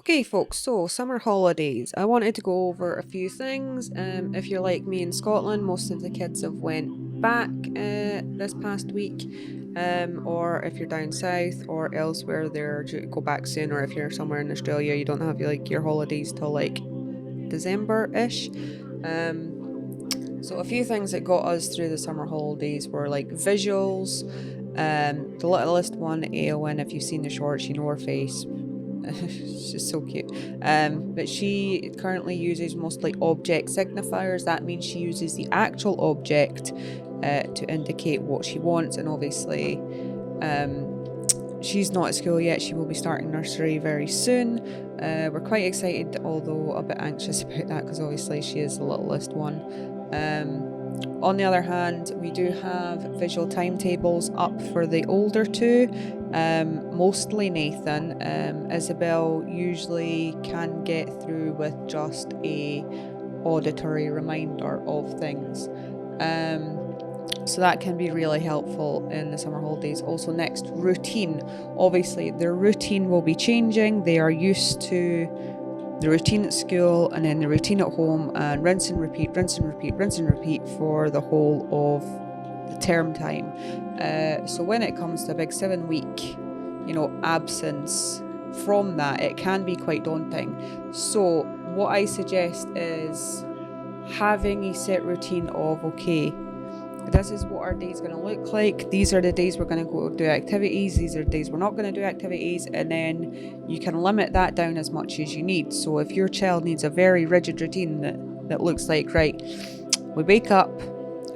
Okay, folks, so summer holidays. I wanted to go over a few things. If you're like me in Scotland, most of the kids have went back this past week. Or if you're down south or elsewhere, they're due to go back soon. Or if you're somewhere in Australia, you don't have like your holidays till like December-ish. So a few things that got us through the summer holidays were like visuals. The littlest one, Eowyn, if you've seen the shorts, you know her face. She's so cute. But she currently uses mostly object signifiers. That means she uses the actual object to indicate what she wants. And obviously, she's not at school yet. She will be starting nursery very soon. We're quite excited, although a bit anxious about that because obviously she is the littlest one. On the other hand, we do have visual timetables up for the older two, mostly Nathan. Isabel usually can get through with just a auditory reminder of things. So that can be really helpful in the summer holidays. Also, next, routine. Obviously, their routine will be changing. They are used to the routine at school and then the routine at home, and rinse and repeat, rinse and repeat, rinse and repeat for the whole of the term time. So when it comes to a big 7 week, absence from that, it can be quite daunting. So what I suggest is having a set routine of, okay, this is what our day is going to look like. These are the days we're going to go do activities. These are the days we're not going to do activities. And then you can limit that down as much as you need. So if your child needs a very rigid routine that looks like, right, we wake up,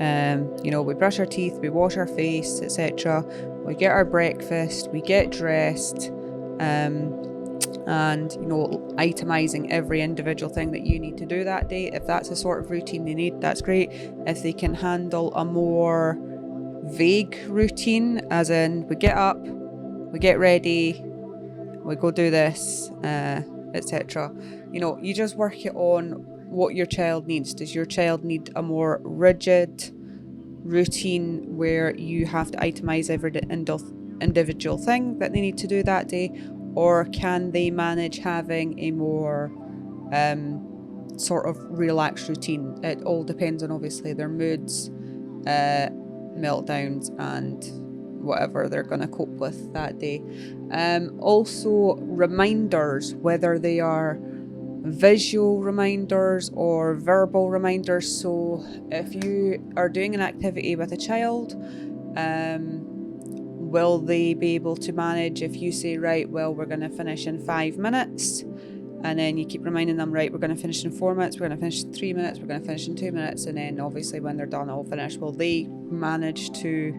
we brush our teeth, we wash our face, etc. We get our breakfast, we get dressed, and itemizing every individual thing that you need to do that day. If that's the sort of routine they need, that's great. If they can handle a more vague routine, as in we get up, we get ready, we go do this, etc. You just work it on what your child needs. Does your child need a more rigid routine where you have to itemize every individual thing that they need to do that day? Or can they manage having a more sort of relaxed routine? It all depends on obviously their moods, meltdowns, and whatever they're going to cope with that day. Also, reminders, whether they are visual reminders or verbal reminders. So if you are doing an activity with a child, will they be able to manage if you say, right, well, we're going to finish in 5 minutes, and then you keep reminding them, right, we're going to finish in 4 minutes, we're going to finish in 3 minutes, we're going to finish in 2 minutes, and then obviously when they're done, I'll finish. Will they manage to,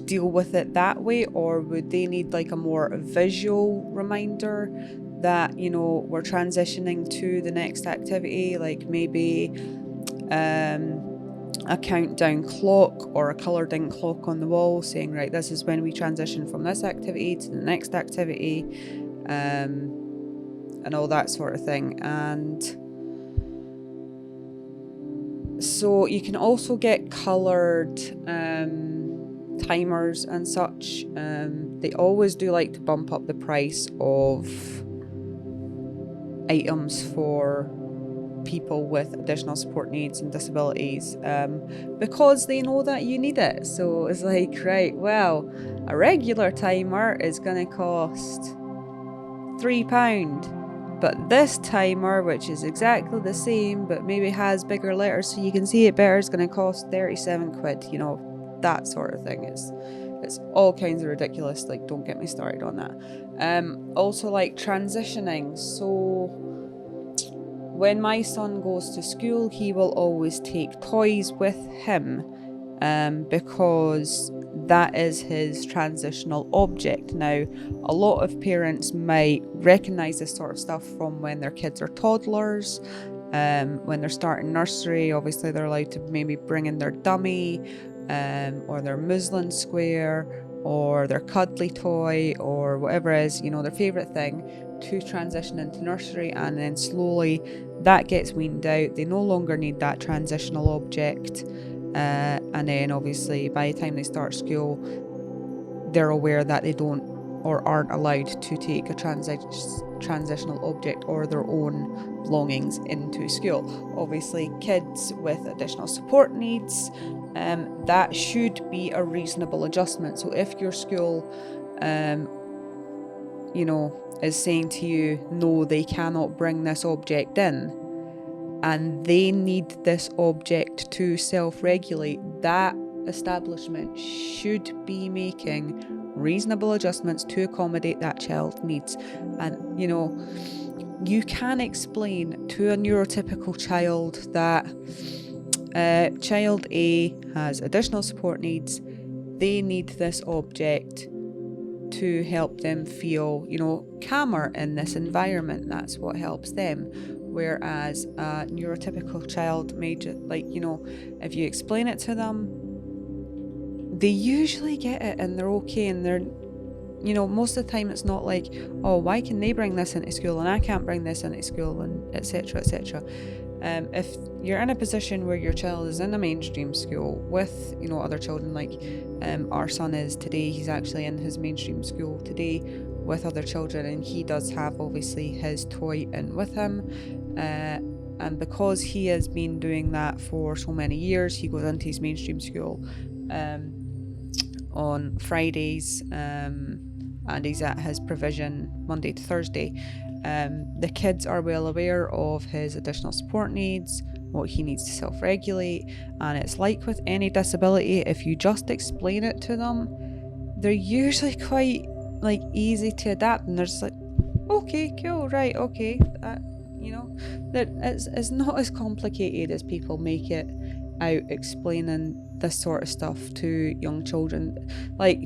deal with it that way, or would they need like a more visual reminder that, we're transitioning to the next activity, like maybe a countdown clock or a coloured in clock on the wall saying, right, this is when we transition from this activity to the next activity, and all that sort of thing. And so you can also get coloured timers and such. They always do like to bump up the price of items for people with additional support needs and disabilities, because they know that you need it. So it's like, right, well, a regular timer is going to cost £3, but this timer, which is exactly the same but maybe has bigger letters so you can see it better, is going to cost £37. That sort of thing. It's all kinds of ridiculous. Like, don't get me started on that. Also, like transitioning. So when my son goes to school, he will always take toys with him, because that is his transitional object. Now, a lot of parents might recognise this sort of stuff from when their kids are toddlers. When they're starting nursery, obviously they're allowed to maybe bring in their dummy, or their muslin square, or their cuddly toy, or whatever is, their favourite thing, to transition into nursery. And then slowly that gets weaned out. They no longer need that transitional object. And then obviously by the time they start school, they're aware that they don't or aren't allowed to take a transitional object or their own belongings into school. Obviously, kids with additional support needs, that should be a reasonable adjustment. So if your school, is saying to you, no, they cannot bring this object in, and they need this object to self-regulate, that establishment should be making reasonable adjustments to accommodate that child's needs. And you can explain to a neurotypical child that child A has additional support needs, they need this object to help them feel calmer in this environment. That's what helps them. Whereas a neurotypical child may just, if you explain it to them, they usually get it and they're okay, and they're, most of the time it's not like, oh, why can they bring this into school and I can't bring this into school, and etc. etc. If you're in a position where your child is in a mainstream school with other children, like our son is today, he's actually in his mainstream school today with other children, and he does have obviously his toy in with him, and because he has been doing that for so many years, he goes into his mainstream school on Fridays, and he's at his provision Monday to Thursday. The kids are well aware of his additional support needs, what he needs to self-regulate, and it's like with any disability, if you just explain it to them, they're usually quite easy to adapt, and they're just like, okay, cool, right, okay, that it's not as complicated as people make it out explaining this sort of stuff to young children.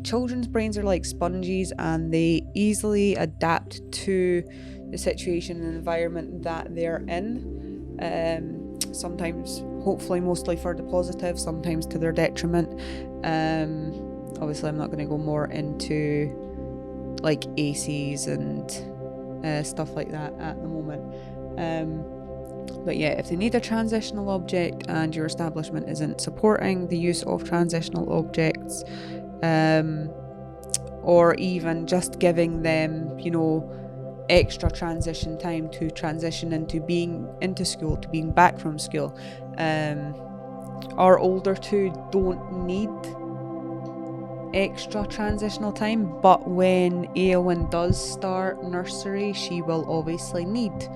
Children's brains are like sponges, and they easily adapt to the situation and environment that they're in, sometimes hopefully mostly for the positive, sometimes to their detriment. Obviously I'm not going to go more into ACEs and stuff like that at the moment, but yeah, if they need a transitional object and your establishment isn't supporting the use of transitional objects, or even just giving them extra transition time to transition into being into school, to being back from school, our older two don't need extra transitional time, but when Eowyn does start nursery, she will obviously need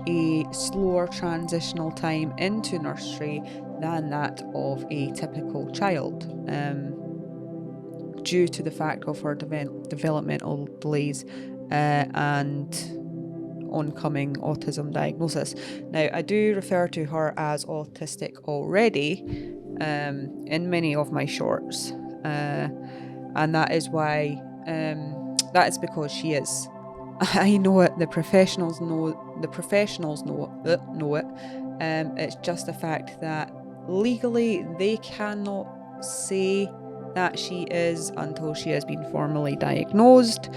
a slower transitional time into nursery than that of a typical child, due to the fact of her developmental delays and oncoming autism diagnosis. Now, I do refer to her as autistic already in many of my shorts, and that is why that is because she is. I know it. The professionals know it. It's just the fact that legally they cannot say that she is until she has been formally diagnosed.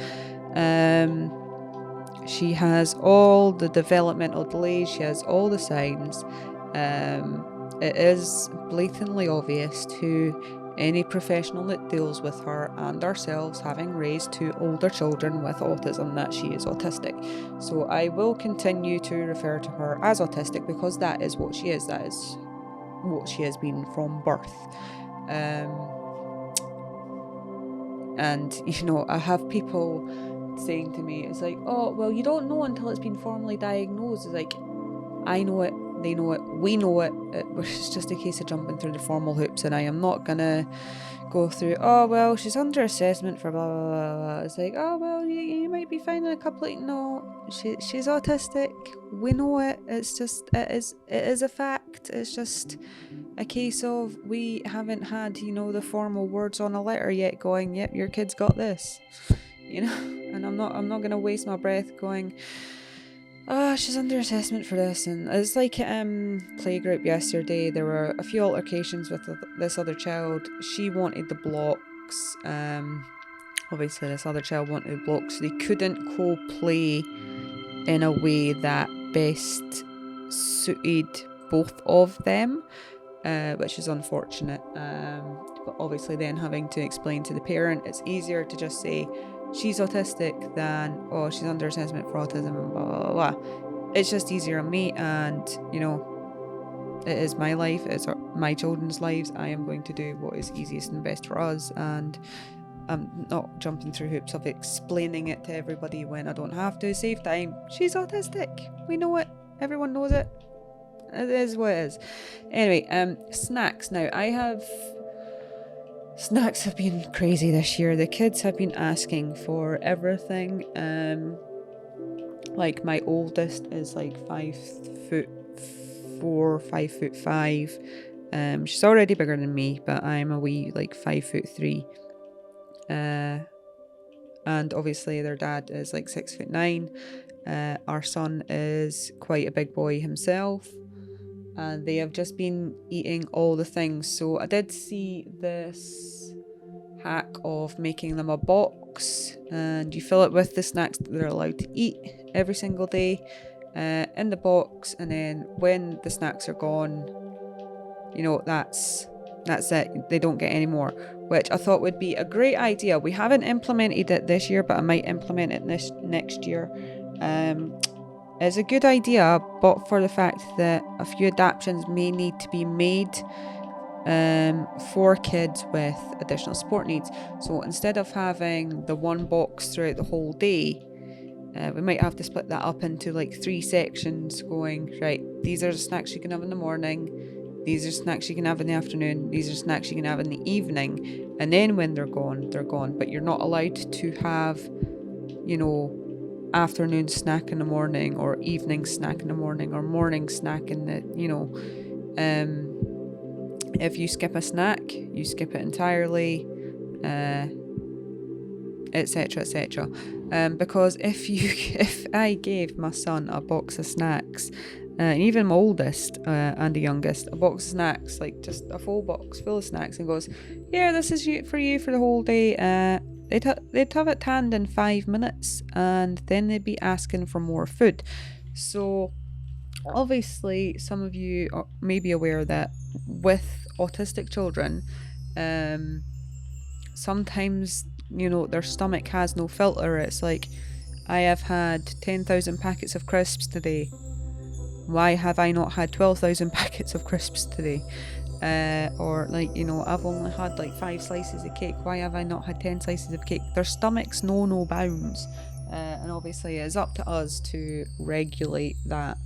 She has all the developmental delays. She has all the signs. It is blatantly obvious to any professional that deals with her and ourselves, having raised two older children with autism, that she is autistic. So I will continue to refer to her as autistic because that is what she is. That is what she has been from birth. And I have people saying to me, it's like, oh, well, you don't know until it's been formally diagnosed. It's like, I know it, they know it, we know it. It's just a case of jumping through the formal hoops, and I am not gonna go through, oh, well, she's under assessment for blah, blah, blah, blah. It's like, oh, well, you might be finding a couple of, no, she's autistic, we know it, it's just, it is a fact. It's just a case of we haven't had, the formal words on a letter yet going, yep, your kid's got this, and I'm not gonna waste my breath going, oh, she's under assessment for this. And it's like playgroup yesterday, there were a few altercations with this other child. She wanted the blocks, obviously this other child wanted the blocks, so they couldn't co-play in a way that best suited both of them, which is unfortunate. But obviously then having to explain to the parent, it's easier to just say she's autistic than, oh, she's under assessment for autism and blah, blah, blah. It's just easier on me, and, you know, it is my life, it's my children's lives. I am going to do what is easiest and best for us, and I'm not jumping through hoops of explaining it to everybody when I don't have to. Save time. She's autistic. We know it. Everyone knows it. It is what it is. Anyway, snacks. Now, snacks have been crazy this year. The kids have been asking for everything. Like my oldest is like 5'4", 5'5". She's already bigger than me, but I'm a wee like 5'3". And obviously their dad is like 6'9". Our son is quite a big boy himself, and they have just been eating all the things. So I did see this hack of making them a box, and you fill it with the snacks that they're allowed to eat every single day in the box, and then when the snacks are gone, you know, that's it. They don't get any more, which I thought would be a great idea. We haven't implemented it this year, but I might implement it next year. It's a good idea, but for the fact that a few adaptations may need to be made for kids with additional support needs. So instead of having the one box throughout the whole day, we might have to split that up into like 3 sections, going, right, these are the snacks you can have in the morning, these are snacks you can have in the afternoon, these are snacks you can have in the evening, and then when they're gone, they're gone. But you're not allowed to have, you know, afternoon snack in the morning, or evening snack in the morning, or morning snack in the, you know, if you skip a snack, you skip it entirely, etc, etc. Because if I gave my son a box of snacks, and even my oldest and the youngest, a box of snacks, like just a full box full of snacks, and goes, yeah, this is for you for the whole day, they'd have it canned in 5 minutes, and then they'd be asking for more food. So obviously some of you may be aware that with autistic children, sometimes, you know, their stomach has no filter. It's like, I have had 10,000 packets of crisps today. Why have I not had 12,000 packets of crisps today? Or like, you know, I've only had like 5 slices of cake. Why have I not had 10 slices of cake? Their stomachs know no bounds. And obviously it's up to us to regulate that.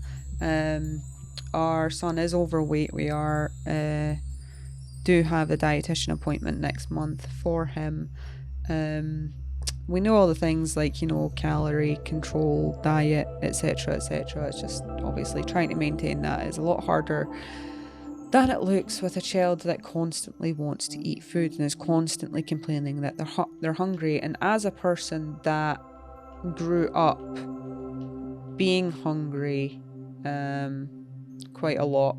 Our son is overweight. We do have a dietitian appointment next month for him. We know all the things like, you know, calorie control, diet, etc, etc. It's just obviously trying to maintain that is a lot harder than it looks with a child that constantly wants to eat food and is constantly complaining that they're hungry. And as a person that grew up being hungry quite a lot,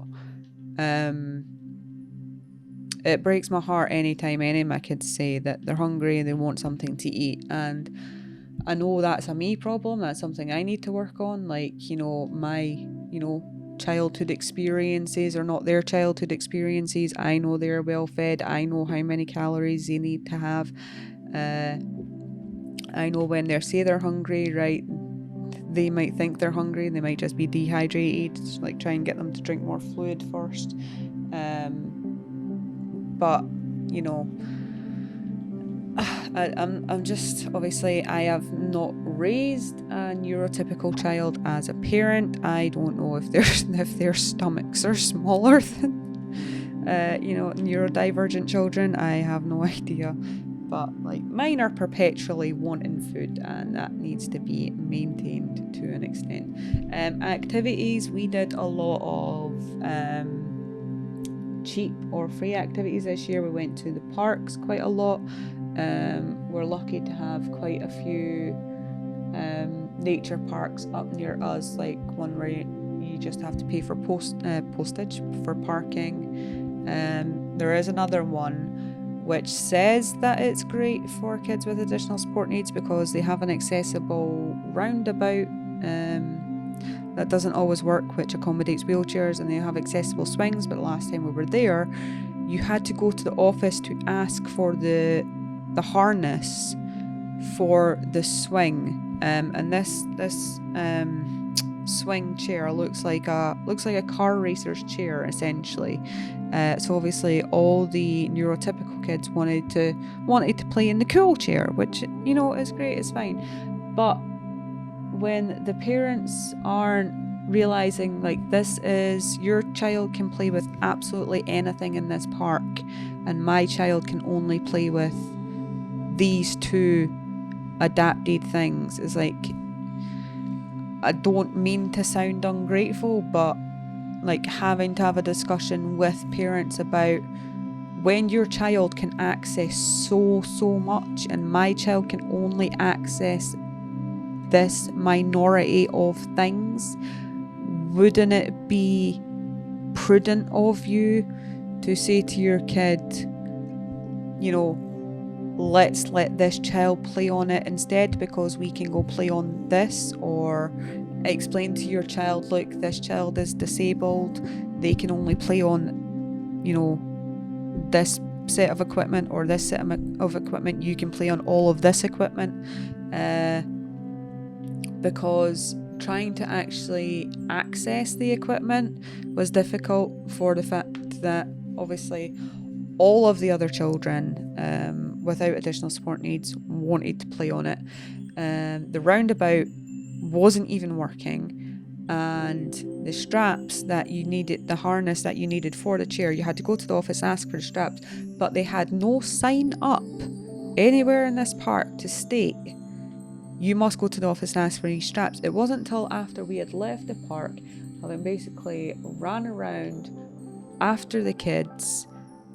it breaks my heart anytime any of my kids say that they're hungry and they want something to eat. And I know that's a me problem. That's something I need to work on. Like, you know, my, you know, childhood experiences are not their childhood experiences. I know they're well fed. I know how many calories they need to have. I know when they say they're hungry, right? They might think they're hungry. They might just be dehydrated. Like, try and get them to drink more fluid first. But, you know, I'm just, obviously I have not raised a neurotypical child as a parent. I don't know if their stomachs are smaller than you know, neurodivergent children. I have no idea. But like, mine are perpetually wanting food, and that needs to be maintained to an extent. Activities, we did a lot of cheap or free activities this year. We went to the parks quite a lot. We're lucky to have quite a few nature parks up near us, like one where you just have to pay for postage for parking. There is another one which says that it's great for kids with additional support needs because they have an accessible roundabout that doesn't always work, which accommodates wheelchairs, and they have accessible swings. But the last time we were there, you had to go to the office to ask for the harness for the swing, and this swing chair looks like a car racer's chair essentially. So obviously all the neurotypical kids wanted to play in the cool chair, which is great, it's fine. But when the parents aren't realizing, like, this is, your child can play with absolutely anything in this park, and my child can only play with these two adapted things, is like, I don't mean to sound ungrateful, but like having to have a discussion with parents about, when your child can access so much and my child can only access this minority of things, wouldn't it be prudent of you to say to your kid, let's let this child play on it instead, because we can go play on this? Or explain to your child, look, this child is disabled, they can only play on this set of equipment, or this set of equipment, you can play on all of this equipment, because trying to actually access the equipment was difficult, for the fact that obviously all of the other children without additional support needs wanted to play on it. The roundabout wasn't even working, and the straps that you needed, the harness that you needed for the chair, you had to go to the office, ask for the straps, but they had no sign up anywhere in this park to state you must go to the office and ask for these straps. It wasn't until after we had left the park, having basically ran around after the kids,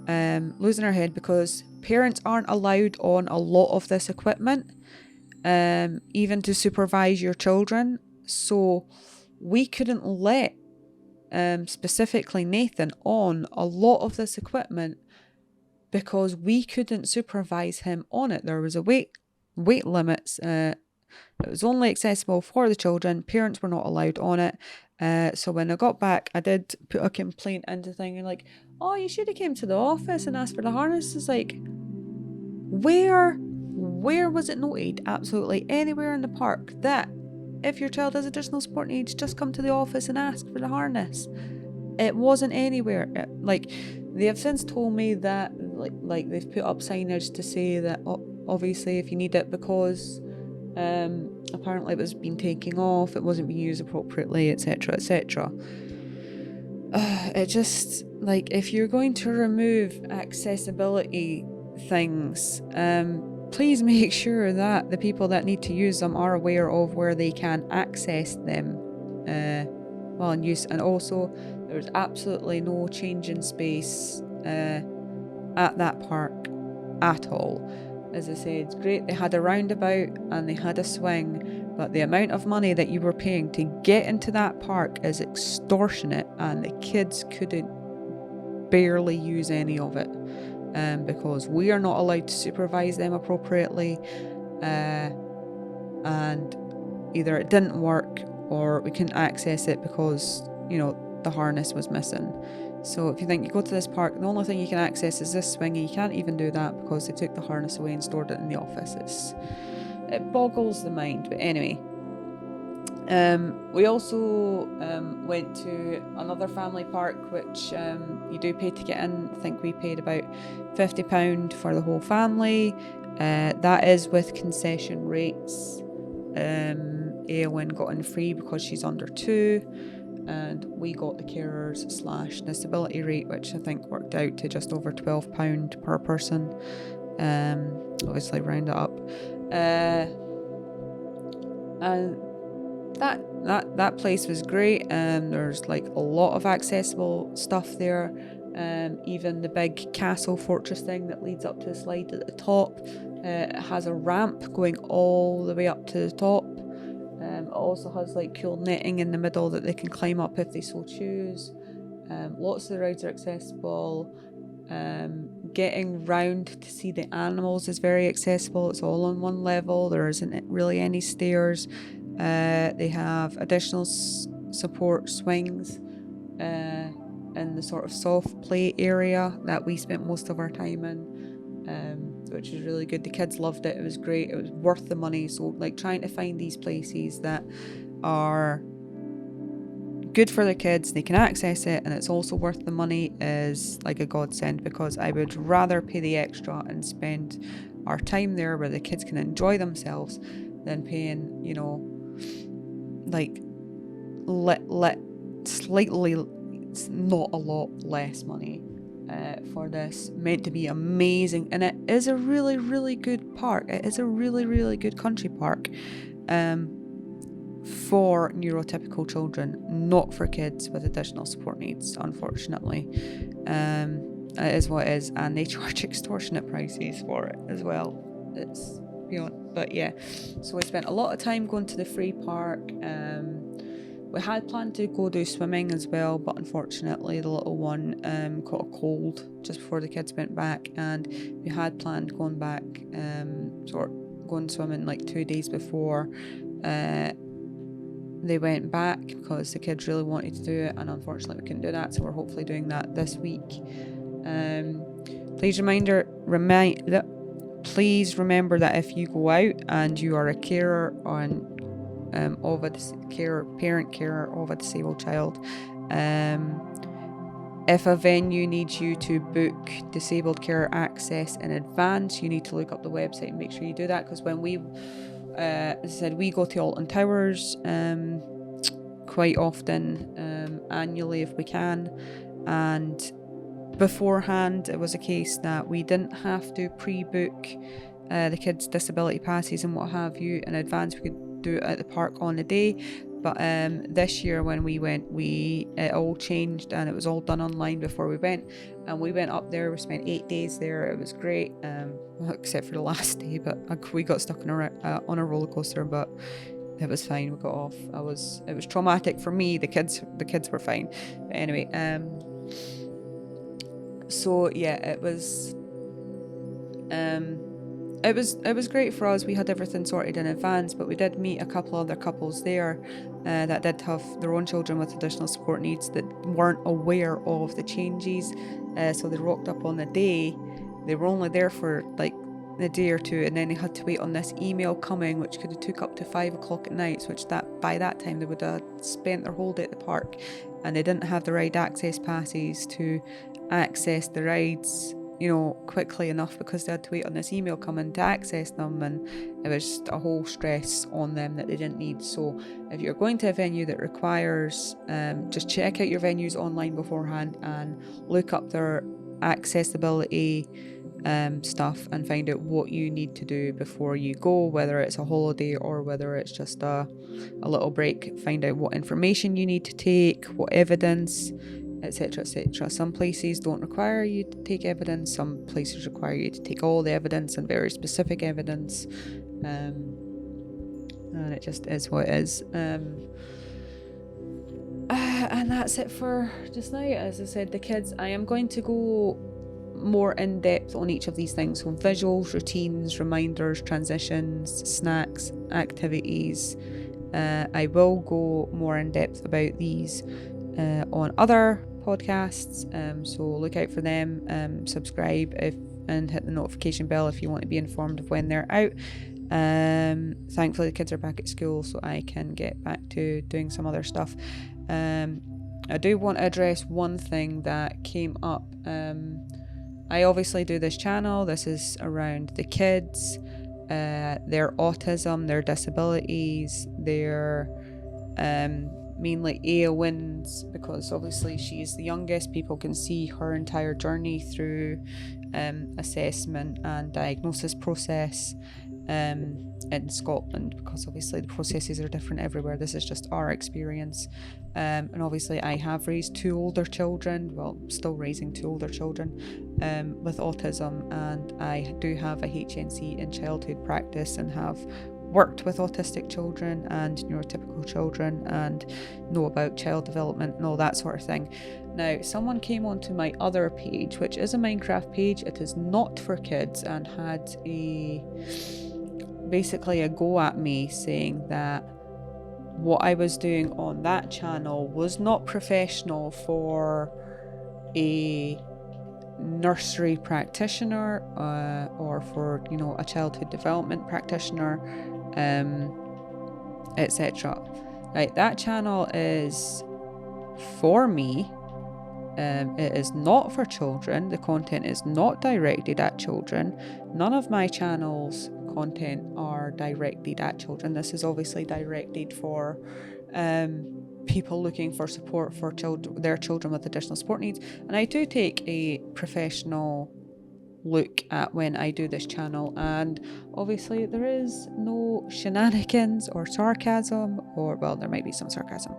losing our head, because parents aren't allowed on a lot of this equipment, even to supervise your children. So we couldn't let specifically Nathan on a lot of this equipment because we couldn't supervise him on it. There was a weight limits. It was only accessible for the children. Parents were not allowed on it. So when I got back, I did put a complaint into thing, and like, oh, you should have came to the office and asked for the harness. It's like, where was it noted absolutely anywhere in the park that if your child has additional support needs, just come to the office and ask for the harness? It wasn't anywhere. Like, they have since told me that like they've put up signage to say that obviously if you need it, because apparently it was being taken off, it wasn't being used appropriately, etc, etc. It just, like, if you're going to remove accessibility things, please make sure that the people that need to use them are aware of where they can access them while in use. And also, there's absolutely no change in space at that park at all. As I said, it's great, they had a roundabout and they had a swing, but the amount of money that you were paying to get into that park is extortionate, and the kids couldn't barely use any of it, because we are not allowed to supervise them appropriately, and either it didn't work or we couldn't access it because the harness was missing. So if you think you go to this park, the only thing you can access is this swing, and you can't even do that because they took the harness away and stored it in the office. It boggles the mind. But anyway, we also went to another family park, which you do pay to get in. I think we paid about £50 for the whole family. That is with concession rates. Eowyn got in free because she's under 2. And we got the carers / disability rate, which I think worked out to just over £12 per person. Obviously round it up. And that place was great. There's like a lot of accessible stuff there. Even the big castle fortress thing that leads up to the slide at the top. It has a ramp going all the way up to the top. It also has like cool netting in the middle that they can climb up if they so choose. Lots of the rides are accessible. Getting round to see the animals is very accessible. It's all on one level. There isn't really any stairs. They have additional support swings in the sort of soft play area that we spent most of our time in. which is really good. The kids loved it. It was great. It was worth the money. So like trying to find these places that are good for the kids, they can access it, and it's also worth the money is like a godsend, because I would rather pay the extra and spend our time there where the kids can enjoy themselves than paying, you know, like slightly, not a lot less money for this. Meant to be amazing, and it is a really, really good park. It is a really, really good country park. For neurotypical children, not for kids with additional support needs, unfortunately. It is what it is, and they charge extortionate prices for it as well. It's beyond, but yeah. So we spent a lot of time going to the free park. We had planned to go do swimming as well, but unfortunately the little one caught a cold just before the kids went back, and we had planned going back, going swimming like 2 days before they went back, because the kids really wanted to do it, and unfortunately we couldn't do that, so we're hopefully doing that this week. Please remember that if you go out and you are a carer parent carer of a disabled child, if a venue needs you to book disabled care access in advance, you need to look up the website and make sure you do that, because when we as I said, we go to Alton Towers quite often, annually if we can, and beforehand it was a case that we didn't have to pre-book the kids' disability passes and what have you in advance. We could do it at the park on the day, but this year when we went, it all changed and it was all done online before we went, and we went up there. We spent 8 days there. It was great, except for the last day, but we got stuck on a roller coaster, but it was fine. We got off. It was traumatic for me. The kids were fine, but anyway, so yeah, it was great for us. We had everything sorted in advance, but we did meet a couple other couples there that did have their own children with additional support needs that weren't aware of the changes, so they rocked up on the day. They were only there for like a day or two, and then they had to wait on this email coming, which could have took up to 5 o'clock at night, which by that time they would have spent their whole day at the park, and they didn't have the ride access passes to access the rides, you know, quickly enough, because they had to wait on this email coming to access them, and it was just a whole stress on them that they didn't need. So if you're going to a venue that requires, just check out your venues online beforehand and look up their accessibility stuff and find out what you need to do before you go, whether it's a holiday or whether it's just a little break. Find out what information you need to take, what evidence, etc, etc. Some places don't require you to take evidence, some places require you to take all the evidence and very specific evidence, and it just is what it is. And that's it for just now. As I said, the kids, I am going to go more in depth on each of these things, so visuals, routines, reminders, transitions, snacks, activities. I will go more in depth about these on other podcasts, so look out for them. Subscribe and hit the notification bell if you want to be informed of when they're out. Thankfully the kids are back at school, so I can get back to doing some other stuff. I do want to address one thing that came up. I obviously do this channel. This is around the kids, their autism, their disabilities, their mainly Aya wins, because obviously she's the youngest. People can see her entire journey through assessment and diagnosis process in Scotland, because obviously the processes are different everywhere. This is just our experience, and obviously I have raised 2 older children, well, still raising 2 older children with autism, and I do have a HNC in childhood practice and have worked with autistic children and neurotypical children and know about child development and all that sort of thing. Now, someone came onto my other page, which is a Minecraft page. It is not for kids, and had basically a go at me, saying that what I was doing on that channel was not professional for a nursery practitioner or for, you know, a childhood development practitioner, etc. Right, that channel is for me. It is not for children. The content is not directed at children. None of my channel's content are directed at children. This is obviously directed for people looking for support for their children with additional support needs. And I do take a professional look at when I do this channel, and obviously there is no shenanigans or sarcasm, or well, there might be some sarcasm,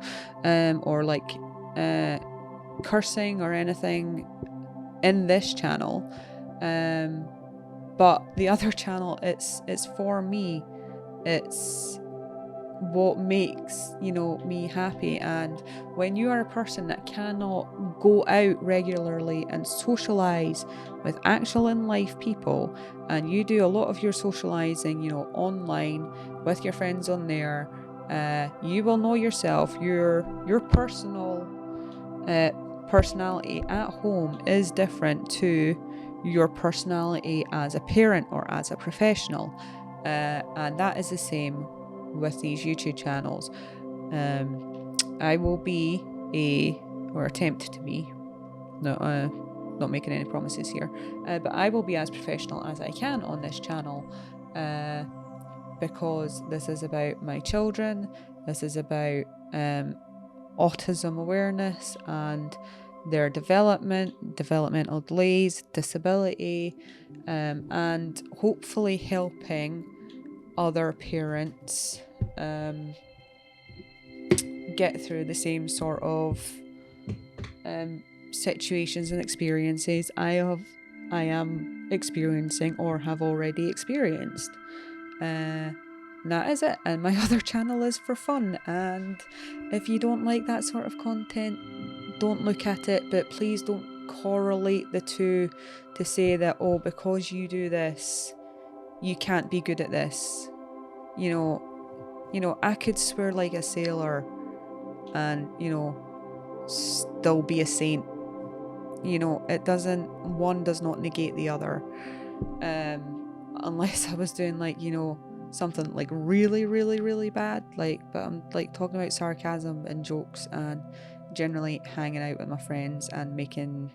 or like cursing or anything in this channel, but the other channel, it's for me. It's what makes, you know, me happy. And when you are a person that cannot go out regularly and socialize with actual in life people, and you do a lot of your socializing, you know, online with your friends on there, you will know yourself. Your personal personality at home is different to your personality as a parent or as a professional, and that is the same with these YouTube channels. I will be or attempt to be, not making any promises here, but I will be as professional as I can on this channel, because this is about my children. This is about autism awareness and their developmental delays, disability, and hopefully helping other parents get through the same sort of situations and experiences I am experiencing or have already experienced. That is it. And my other channel is for fun, and if you don't like that sort of content, don't look at it. But please don't correlate the two to say that, oh, because you do this, you can't be good at this. You know, I could swear like a sailor and, you know, still be a saint. You know, one does not negate the other. Unless I was doing, like, you know, something like really, really, really bad, like, but I'm like talking about sarcasm and jokes and generally hanging out with my friends and making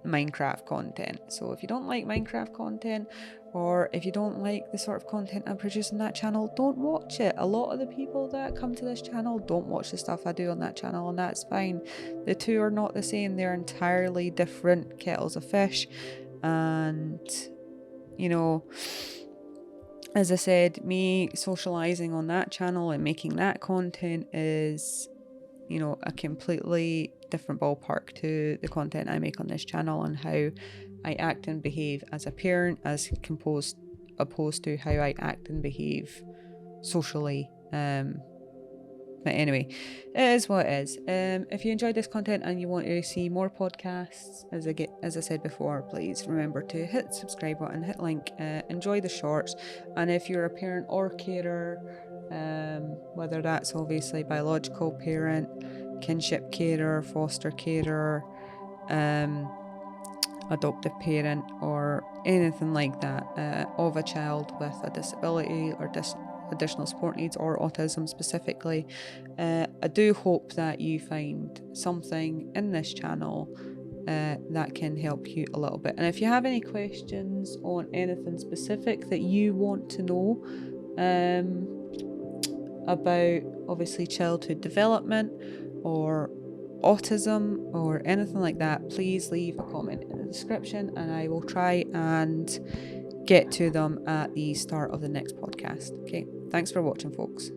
Minecraft content. So if you don't like Minecraft content, or if you don't like the sort of content I'm producing on that channel, don't watch it. A lot of the people that come to this channel don't watch the stuff I do on that channel, and that's fine. The two are not the same. They're entirely different kettles of fish. And, you know, as I said, me socializing on that channel and making that content is, you know, a completely different ballpark to the content I make on this channel and how I act and behave as a parent, as opposed to how I act and behave socially. But anyway, it is what it is. If you enjoyed this content and you want to see more podcasts, as I said before, please remember to hit the subscribe button, hit link, enjoy the shorts. And if you're a parent or carer, whether that's obviously biological parent, kinship carer, foster carer, adoptive parent, or anything like that, of a child with a disability or additional support needs or autism specifically, I do hope that you find something in this channel that can help you a little bit. And if you have any questions on anything specific that you want to know about obviously childhood development or autism or anything like that, please leave a comment in the description and I will try and get to them at the start of the next podcast. Okay, thanks for watching, folks.